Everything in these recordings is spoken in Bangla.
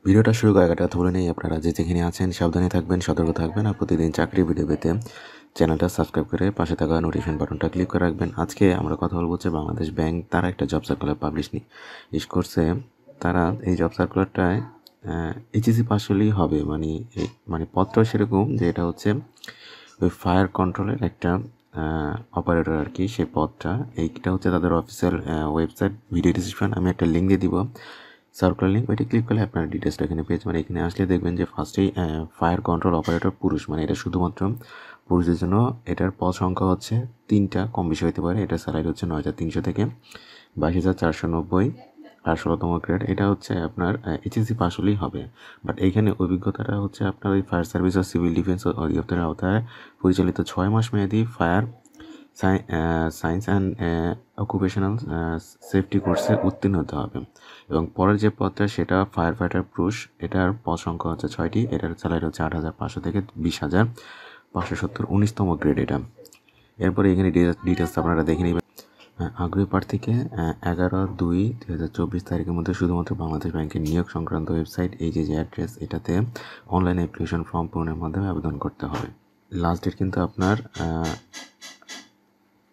ভিডিওটা শুরু করার আগে কথা বলে নেই, আপনারা যে যেখানে আছেন সাবধানে থাকবেন, সতর্ক থাকবেন আর প্রতিদিন চাকরি ভিডিও পেতে চ্যানেলটা সাবস্ক্রাইব করে পাশে থাকা নোটিফিকেশন বাটনটা ক্লিক করে রাখবেন। আজকে আমরা কথা বলবো যে বাংলাদেশ ব্যাংক তারা একটা জব সার্কুলার পাবলিশ করছে। তারা এই জব সার্কুলারটায় এইচএসসি পাস হলেই হবে, মানে পদটা সেরকম যে এটা হচ্ছে ওই ফায়ার কন্ট্রোলের একটা অপারেটর আর কি। সেই পদটা এইটা হচ্ছে তাদের অফিসিয়াল ওয়েবসাইট, ভিডিও ডিসক্রিপশন আমি একটা লিঙ্ক দিয়ে দিব, সার্কুলার লিঙ্ক, ওইটা ক্লিক করলে আপনার ডিটেলসটা এখানে পেয়ে যাবেন। এখানে আসলে দেখবেন যে ফার্স্টেই ফায়ার কন্ট্রোল অপারেটর পুরুষ, মানে এটা শুধুমাত্র পুরুষদের জন্য। এটার পদ সংখ্যা হচ্ছে 3টা, কম বেশি হতে পারে। এটার স্যালারি হচ্ছে 9,300 থেকে 22,490 আর 16তম গ্রেড। এটা হচ্ছে আপনার এইচএসসি পাস হলেই হবে। বাট এইখানে অভিজ্ঞতাটা হচ্ছে আপনার ওই ফায়ার সার্ভিস ও সিভিল ডিফেন্স অধিদপ্তরের আওতায় পরিচালিত 6 মাস মেয়াদী fire science and occupational safety কোর্সে উত্তীর্ণ হতে হবে। এবং পরের যে পদটা সেটা ফায়ার ফাইটার পুরুষ, এটার পদ সংখ্যা হচ্ছে 6টি। এটার স্যালারি হচ্ছে 8,500 থেকে 20,570, 19তম গ্রেড এটা। এরপরে এখানে ডিটেলস আপনারা দেখে নেবেন। আগ্রহী প্রার্থীকে 11/2/2024 তারিখের মধ্যে শুধুমাত্র বাংলাদেশ ব্যাংকের নিয়োগ সংক্রান্ত ওয়েবসাইট, এই যে অ্যাড্রেস, এটাতে অনলাইন অ্যাপ্লিকেশন ফর্ম পূরণের মাধ্যমে আবেদন করতে হবে। লাস্ট ডেট কিন্তু আপনার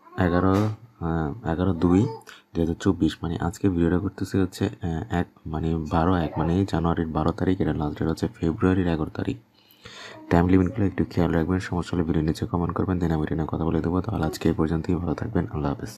11/2/2024, মানে আজকে ভিডিওটা করতেছে হচ্ছে 12/1, মানে জানুয়ারির 12 তারিখ। এটা লাস্ট ডেট হচ্ছে ফেব্রুয়ারির 11 তারিখ। টাইম লিমিটগুলো একটু খেয়াল রাখবেন। সমস্যা হলে ভিডিও নিচে কমেন্ট করবেন, দেন আমি এটা নিয়ে কথা বলে দেবো। তাহলে আজকে এই পর্যন্তই, ভালো থাকবেন, আল্লাহ হাফেজ।